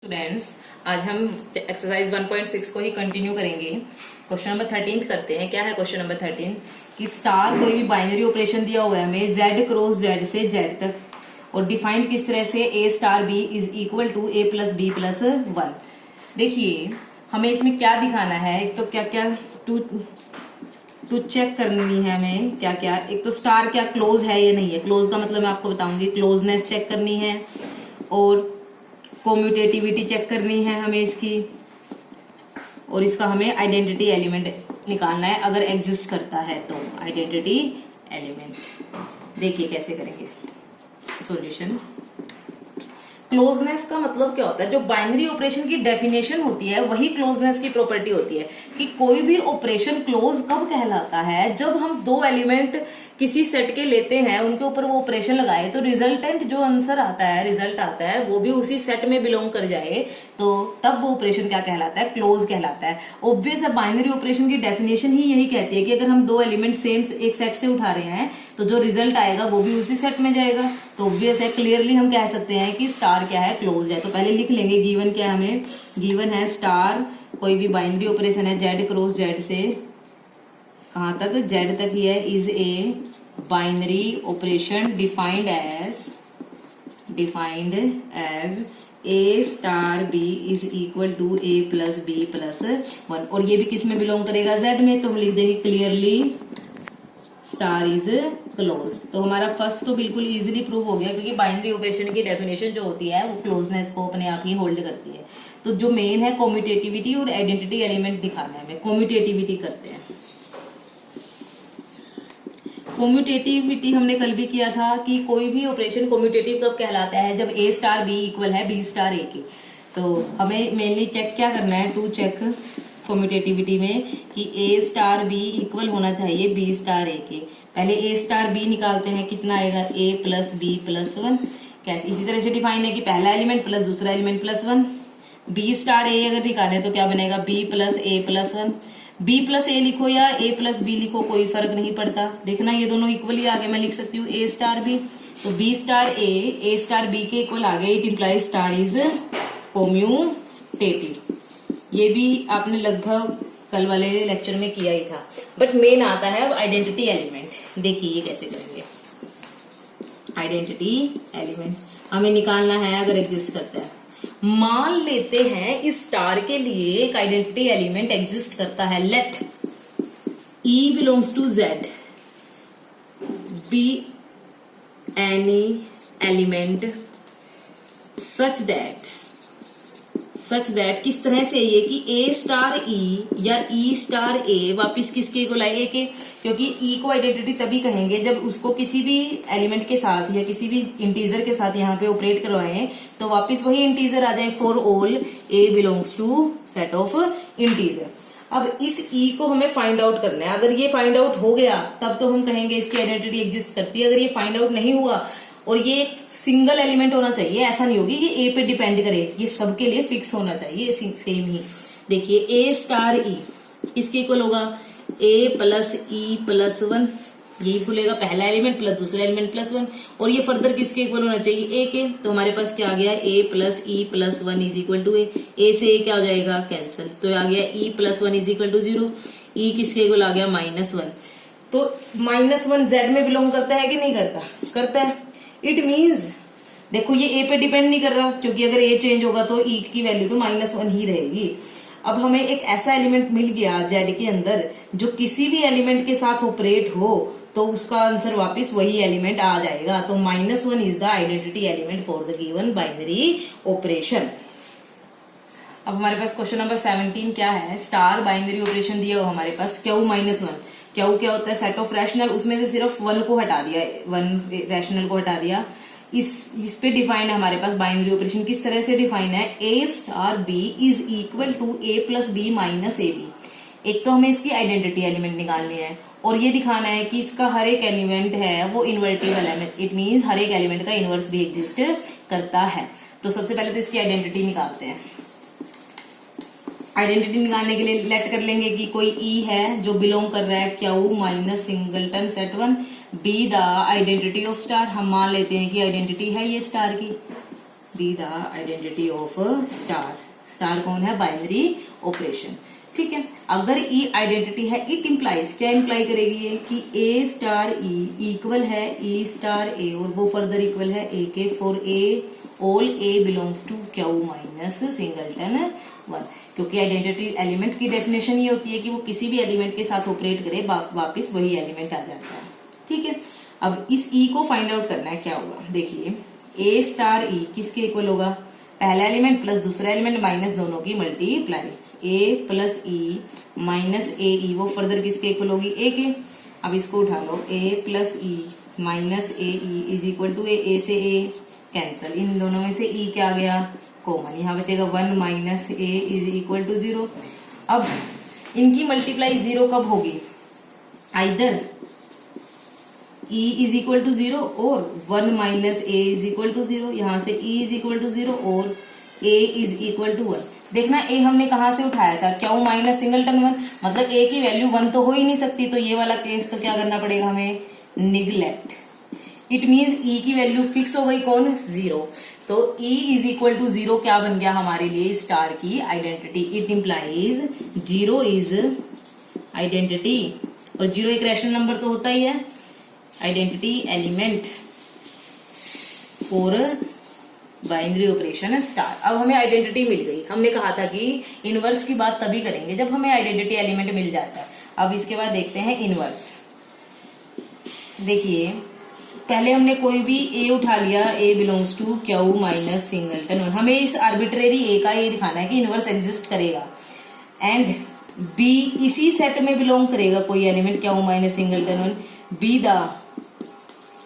Students, आज हम exercise 1.6 को ही कंटिन्यू करेंगे। क्वेश्चन नंबर 13 करते हैं। क्या है क्वेश्चन नंबर 13 कि स्टार कोई भी बाइनरी ऑपरेशन दिया हुआ है हमें z क्रॉस z से z तक और डिफाइंड किस तरह से a star b is equal to a plus b plus 1। देखिए हमें इसमें क्या दिखाना है, एक तो क्या क्या टू चेक करनी है हमें क्या क्या। एक तो स्टार क्या क्लोज है या नहीं है, क्लोज का मतलब मैं आपको बताऊंगी, क्लोजनेस चेक करनी है और कॉम्यूटेटिविटी चेक करनी है हमें इसकी, और इसका हमें आइडेंटिटी एलिमेंट निकालना है अगर एग्जिस्ट करता है तो। आइडेंटिटी एलिमेंट देखिए कैसे करेंगे सॉल्यूशन। क्लोजनेस का मतलब क्या होता है, जो बाइनरी ऑपरेशन की डेफिनेशन होती है वही क्लोजनेस की प्रॉपर्टी होती है कि कोई भी ऑपरेशन क्लोज कब कहलाता है, जब हम दो एलिमेंट किसी सेट के लेते हैं, उनके ऊपर वो ऑपरेशन लगाए तो रिजल्टेंट जो आंसर आता है, रिजल्ट आता है, वो भी उसी सेट में बिलोंग कर जाए, तो तब वो ऑपरेशन क्या कहलाता है, क्लोज कहलाता है। ऑब्वियस है, बाइनरी ऑपरेशन की डेफिनेशन ही यही कहती है कि अगर हम दो एलिमेंट सेम एक सेट से उठा रहे हैं तो जो रिजल्ट आएगा वो भी उसी सेट में जाएगा। तो ऑब्वियस है, क्लियरली हम कह सकते हैं कि स्टार क्या है, क्लोज है। तो पहले लिख लेंगे गिवन क्या है हमें, गिवन है स्टार कोई भी बाइनरी ऑपरेशन है जेड क्रॉस जेड से कहां तक, जेड तक ही है, is a binary operation defined as a star b is equal to a plus b plus 1। और ये भी किस में बिलोंग करेगा, z में, तो हम लिख देंगे क्लियरली स्टार इज क्लोज। तो हमारा फर्स्ट तो बिल्कुल इजीली प्रूव हो गया, क्योंकि बाइनरी ऑपरेशन की डेफिनेशन जो होती है वो क्लोजनेस को अपने आप ही होल्ड करती है। तो जो मेन है कॉम्यूटेटिविटी और आइडेंटिटी एलिमेंट दिखाना है हमें। कॉम्यूटेटिविटी करते हैं। कॉम्यूटेटिविटी हमने कल भी किया था कि कोई भी ऑपरेशन कॉम्यूटेटिव कब कहलाता है, जब a स्टार b इक्वल है b स्टार a के। तो हमें मेनली चेक क्या करना है, टू चेक कॉम्यूटेटिविटी में कि a स्टार b इक्वल होना चाहिए b स्टार a के। पहले a स्टार b निकालते हैं, कितना आएगा a प्लस b प्लस 1। कैसे, इसी तरह से डिफाइन है कि पहला एलिमेंट प्लस दूसरा element plus 1। b star a अगर निकालें तो क्या बनेगा, b plus a plus 1। b plus A लिखो या a प्लस b लिखो, कोई फर्क नहीं पड़ता। देखना ये दोनों इक्वली आगे, मैं लिख सकती हूँ a स्टार b। तो b star a star b के इक्वल आ गए। It implies star is commutative. ये भी आपने लगभग कल वाले लेक्चर में किया ही था। बट मेन आता है अब आइडेंटिटी एलिमेंट। देखिए ये कैसे करेंगे। आइडेंटिटी एलिमेंट हमें निकालना है अगर एग्जिस्ट करता है। मान लेते हैं इस स्टार के लिए एक आइडेंटिटी एलिमेंट एग्जिस्ट करता है। Let E belongs to Z be any element such that किस तरह से ये कि A स्टार E या E स्टार A वापिस किसके को लाए, A के, क्योंकि E को आइडेंटिटी तभी कहेंगे जब उसको किसी भी एलिमेंट के साथ या किसी भी इंटीजर के साथ यहाँ पे ऑपरेट करवाएं तो वापिस वही इंटीजर आ जाए। For all A belongs to set of integer. अब इस E को हमें फाइंड आउट करना है। अगर ये फाइंड आउट हो गया तब तो हम कहेंगे इसकी आइडेंटिटी एग्जिस्ट करती है। अगर ये फाइंड आउट नहीं हुआ और ये एक सिंगल एलिमेंट होना चाहिए, ऐसा नहीं होगी कि ए पे डिपेंड करे, ये सबके लिए फिक्स होना चाहिए सेम ही। देखिए ए स्टार ई किसके इक्वल होगा, ए प्लस ई प्लस 1, यही खुलेगा पहला एलिमेंट प्लस दूसरा एलिमेंट प्लस 1, और ये फर्दर किसके इक्वल होना चाहिए, ए के। तो हमारे पास क्या आ गया, A plus E plus 1 is equal to A से ए क्या हो जाएगा, कैंसिल। तो आ गया E plus 1 is equal to 0। E किसके इक्वल आ गया, -1। तो -1 जेड में बिलोंग करता है कि नहीं करता, करता है। इट मीन्स देखो ये ए पे डिपेंड नहीं कर रहा, क्योंकि अगर ए चेंज होगा तो ई की वैल्यू तो -1 ही रहेगी। अब हमें एक ऐसा एलिमेंट मिल गया जेड के अंदर जो किसी भी एलिमेंट के साथ ऑपरेट हो तो उसका आंसर वापस वही एलिमेंट आ जाएगा। तो -1 is the identity element for the given binary operation. अब हमारे पास क्वेश्चन नंबर 17 क्या है, स्टार बाइनरी ऑपरेशन दिया हो हमारे पास क्यू -1। क्यू क्या होता है, सेट ऑफ रैशनल, उसमें से सिर्फ 1 को हटा दिया, 1 रैशनल को हटा दिया। इस पे डिफाइन है हमारे पास बाइनरी ऑपरेशन। किस तरह से डिफाइन है, a star b is equal to a plus b minus A B. एक तो हमें इसकी आइडेंटिटी एलिमेंट निकालनी है और ये दिखाना है कि इसका हर एक एलिमेंट है वो इन्वर्टिव एलिमेंट, इट मीन्स हर एक एलिमेंट का इनवर्स भी एग्जिस्ट करता है। तो सबसे पहले तो इसकी आइडेंटिटी निकालते हैं। आइडेंटिटी निकालने के लिए लेट कर लेंगे कि कोई ई है जो बिलोंग कर रहा है Q minus singleton set 1, B the identity of star. हम मान लेते हैं कि आइडेंटिटी है ये स्टार की, be the identity of star. Star कौन है? Binary operation. ठीक है, अगर ई आइडेंटिटी है, इट इंप्लाइज, क्या इंप्लाई करेगी ये कि ए स्टार ई इक्वल है ई स्टार ए, और वो फर्दर इक्वल है ए के for A all A belongs to Q minus singleton 1, क्योंकि आइडेंटिटी एलिमेंट की डेफिनेशन ये होती है कि वो किसी भी एलिमेंट के साथ ऑपरेट करे, वापस वही एलिमेंट आ जाता है। ठीक है, अब इस ई को फाइंड आउट करना है, क्या होगा देखिए, ए स्टार ई किसके इक्वल होगा? पहला एलिमेंट प्लस दूसरा एलिमेंट माइनस दोनों की multiply, A plus E minus A ई, वो फर्दर किसके इक्वल होगी? ए के। अब इसको उठा लो, A plus E minus A E is equal to A से ए कैंसल, इन दोनों में से ई क्या आ गया? कॉमन, यहाँ बचेगा 1 minus A is equal to 0। अब इनकी मल्टीप्लाई 0 कब होगी? Either e is equal to 0 और 1 minus A is equal to 0, यहां से e इज इक्वल टू 0 और a इज इक्वल टू 1। देखना a हमने कहां से उठाया था? क्यू माइनस सिंगलटन 1, मतलब a की वैल्यू 1 तो हो ही नहीं सकती, तो ये वाला केस तो क्या करना पड़ेगा हमें? निगलेक्ट। इट मीन्स e की वैल्यू फिक्स हो गई, कौन? 0। तो e इज इक्वल टू 0 क्या बन गया हमारे लिए? स्टार की identity. It implies 0 is identity, और 0 एक रैशनल नंबर तो होता ही है, identity element for binary operation star. अब हमें आइडेंटिटी मिल गई। हमने कहा था कि इनवर्स की बात तभी करेंगे जब हमें आइडेंटिटी एलिमेंट मिल जाता है। अब इसके बाद देखते हैं इनवर्स। देखिए, पहले हमने कोई भी ए उठा लिया, A belongs to Q minus singleton 1। हमें इस आर्बिट्रेरी ए का ये दिखाना है कि इनवर्स एग्जिस्ट करेगा, एंड बी इसी सेट में बिलोंग करेगा कोई element Q minus singleton 1, B the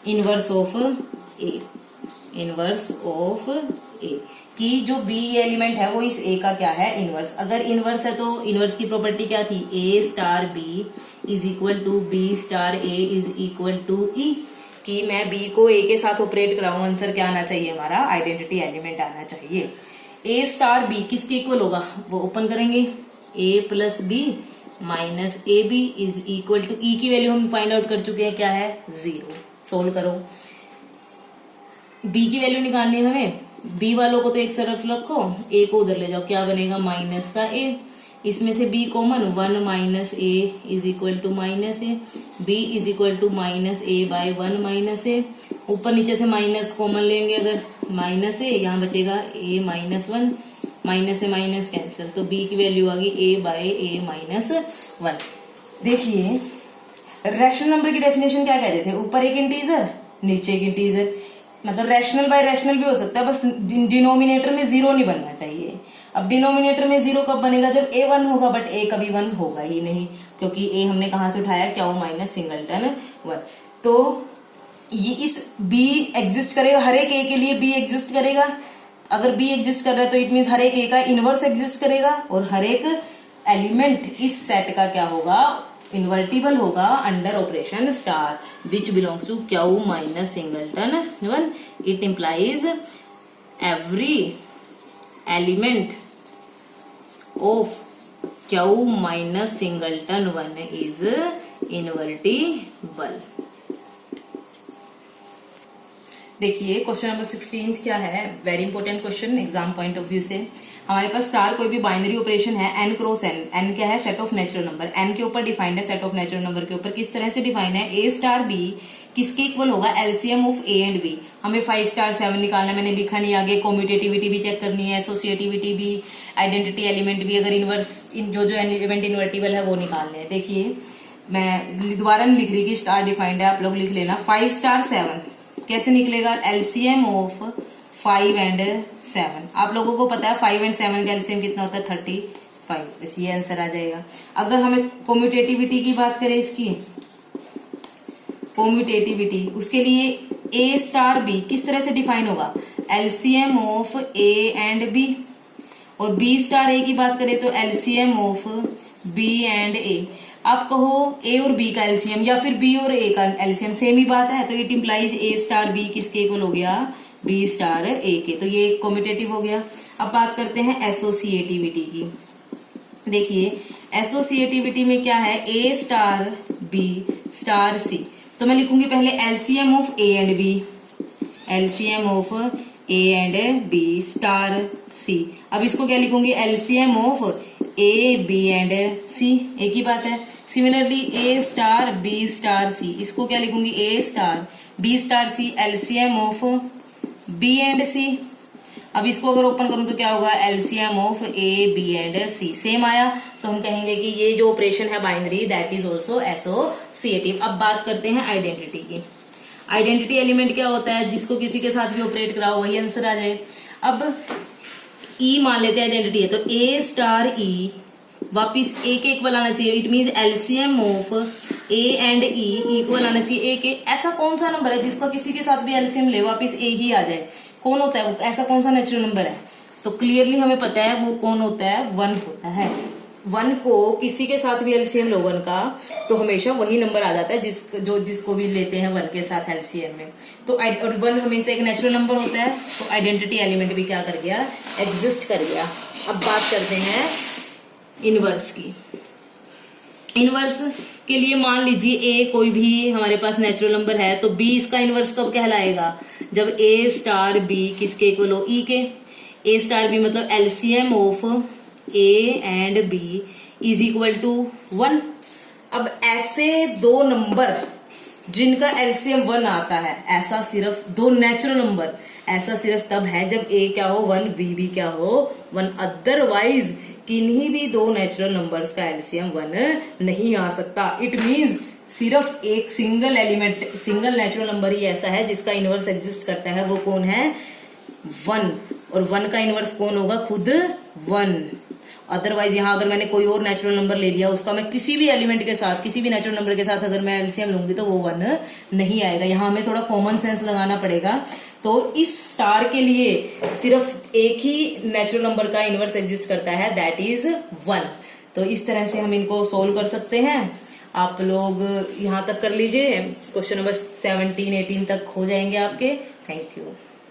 inverse of A, inverse of A, कि जो बी एलिमेंट है वो इस ए का क्या है? इनवर्स। अगर इनवर्स है तो इनवर्स की प्रॉपर्टी क्या थी? A star B is equal to B star A is equal to E, कि मैं बी को ए के साथ ऑपरेट कराऊं, आंसर क्या आना चाहिए हमारा? आइडेंटिटी एलिमेंट आना चाहिए। ए स्टार बी किसके इक्वल होगा? वो ओपन करेंगे, A plus B minus A B is equal to, E की वैल्यू हम फाइंड आउट कर चुके हैं, क्या है? 0। सोल्व करो, बी की वैल्यू निकालनी है हमें। बी वालों को तो एक तरफ रखो, ए को उधर ले जाओ, क्या बनेगा? माइनस का ए, इसमें से b common, 1 minus A is equal to minus A, B is equal to minus A by 1 minus A. ऊपर नीचे से माइनस कॉमन लेंगे, अगर माइनस ए, यहाँ बचेगा a माइनस 1, माइनस से माइनस कैंसिल, तो b की वैल्यू आ गई a बाय a माइनस 1। देखिए, रैशनल नंबर की डेफिनेशन क्या कहते थे? ऊपर एक इंटीजर, नीचे एक इंटीजर, मतलब रैशनल बाय रैशनल भी हो सकता है, बस डिनोमिनेटर में 0 नहीं बनना चाहिए। अब डिनोमिनेटर में 0 कब बनेगा? जब a 1 होगा, बट a कभी 1 होगा ही नहीं, क्योंकि a हमने कहां से उठाया? Q minus singleton 1। तो ये इस b एग्जिस्ट करेगा, हर एक a के लिए b एग्जिस्ट करेगा। अगर b एग्जिस्ट कर रहा है तो इट मीन हर एक a का इनवर्स एग्जिस्ट करेगा, और हर एक एलिमेंट इस सेट का क्या होगा? इन्वर्टिबल होगा under operation star, which belongs to Q minus singleton 1। It implies every element of Q minus singleton 1 is invertible. देखिए, क्वेश्चन नंबर 16 क्या है? Very important question exam point of view से। हमारे पास स्टार कोई भी बाइनरी ऑपरेशन है, n cross n, n क्या है? Set of natural number, n के ऊपर डिफाइंड है, सेट ऑफ नेचुरल नंबर के ऊपर किस तरह से डिफाइंड है? a स्टार b किसके इक्वल होगा? LCM of a and b। हमें 5 स्टार 7 निकालना है, मैंने लिखा नहीं आगे। कॉम्यूटेटिविटी भी चेक करनी है, एसोसिएटिविटी भी, आइडेंटिटी एलिमेंट भी, अगर इनवर्स जो एलिमेंट इन्वर्टिबल है वो निकालने हैं। देखिए, मैं दोबारा नहीं लिख रही कि स्टार डिफाइंड है, आप लोग लिख लेना। 5 स्टार 7 कैसे निकलेगा? LCM of 5 and 7। आप लोगों को पता है 5 एंड 7 का एलसीएम कितना होता है? 35, बस ये आंसर आ जाएगा। अगर हमें कॉम्यूटेटिविटी की बात करें, इसकी कॉम्यूटेटिविटी, उसके लिए ए स्टार बी किस तरह से डिफाइन होगा? LCM of A and B. और बी स्टार ए की बात करें तो LCM of B and A. आप कहो ए और बी का एलसीएम या फिर बी और ए का एलसीएम सेम ही बात है, तो it implies A star B किसके इक्वल हो गया? बी स्टार ए के। तो ये कॉम्यूटेटिव हो गया। अब बात करते हैं एसोसिएटिविटी की। देखिए, एसोसिएटिविटी में क्या है? A star B star C. तो मैं लिखूंगी पहले LCM of A and B, LCM of A and B star C. अब इसको क्या लिखूंगी, LCM of A B and C, एक ही बात है। Similarly A star B star C, इसको क्या लिखूंगी, A star B star C, LCM of B and C. अब इसको अगर ओपन करूं तो क्या होगा, LCM of A B and C. Same आया तो हम कहेंगे कि ये जो ऑपरेशन है binary, that is also associative. अब बात करते हैं आइडेंटिटी की। आइडेंटिटी एलिमेंट क्या होता है, जिसको किसी के साथ भी ऑपरेट कराओ वही आंसर आ जाए। अब ई मान लेते हैं आइडेंटिटी है, तो ए स्टार ई वापिस ए के इक्वल आना चाहिए। It mean LCM of A and E equal आना चाहिए ए के। ऐसा कौन सा नंबर है जिसका किसी के साथ भी एलसीएम ले वापिस ए ही आ जाए, कौन होता है वो, ऐसा कौन सा नेचुरल नंबर है? तो क्लियरली हमें पता है वो कौन होता है, 1 होता है। 1 को किसी के साथ भी एलसीएम लो 1 का, तो हमेशा वही नंबर आ जाता है जिसको भी लेते हैं 1 के साथ एलसीएम में। तो 1 हमेशा एक नेचुरल नंबर होता है, तो आइडेंटिटी एलिमेंट भी क्या कर गया, एग्जिस्ट कर गया। अब बात करते हैं इनवर्स की। इनवर्स के लिए मान लीजिए ए कोई भी हमारे पास नेचुरल नंबर है, तो बी इसका इनवर्स कब कहलाएगा, जब ए स्टार बी किसके इक्वल हो, ई के। ए स्टार बी मतलब LCM of A and B is equal to 1। अब ऐसे दो नंबर जिनका एलसीएम 1 आता है, ऐसा सिर्फ 2 नेचुरल नंबर, ऐसा सिर्फ तब है जब ए क्या हो 1, बी भी क्या हो 1। अदरवाइज किन्हीं भी 2 नेचुरल नंबर्स का एलसीएम 1 नहीं आ सकता। इट मीन्स सिर्फ एक single element, single natural number ही ऐसा है जिसका इनवर्स एग्जिस्ट करता है, वो कौन है, 1। और 1 का इनवर्स कौन होगा, खुद 1। अदरवाइज यहाँ अगर मैंने कोई और नेचुरल नंबर ले लिया, उसका मैं किसी भी एलिमेंट के साथ, किसी भी नेचुरल नंबर के साथ अगर मैं एलसीएम लूंगी तो वो 1 नहीं आएगा। यहाँ हमें थोड़ा कॉमन सेंस लगाना पड़ेगा। तो इस स्टार के लिए सिर्फ एक ही नेचुरल नंबर का इनवर्स एग्जिस्ट करता है, दैट इज 1। तो इस तरह से हम इनको सोल्व कर सकते हैं। आप लोग यहाँ तक कर लीजिए, क्वेश्चन नंबर 17, 18 तक हो जाएंगे आपके। Thank you.